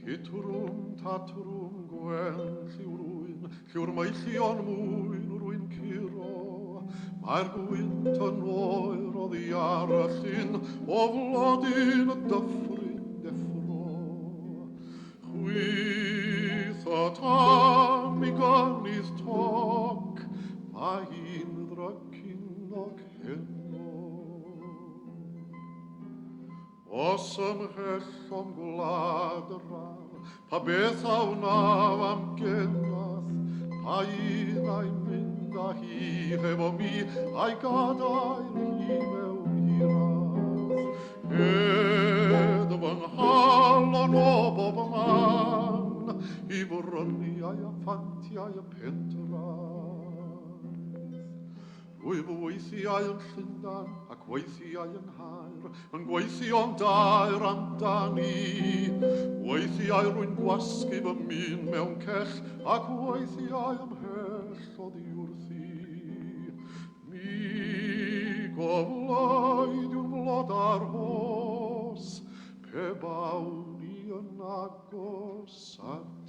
Titrum tatrum gwen lliwrwyn, lliwr mae llion mwyn rwy'n curo. Mae'r gwynt yn oer o ddiarallun, o flodyn y dyffryn deffro. Chwyth o tam i gynnydd toc, mae un ddrygyn o heno. Os ymhell o'n gwlad yr ar, pa beth a wnaf am genath, pa un a'i mynd â hi hefo mi, a'i gadael hi mewn hirath. Edd fy nghalon o bob man, i bryniau a phantiau y pentraeth. Rwyf weithiau yn Llundain ac weithiau yn Haer, yn gweithio'n daer amdani. Weithiau rwy'n gwasgu fy min mewn cell ac weithiau ymhell oddi wrthi. Mi goflaid yw'n flodau'r hos, pe bawn i yn agos at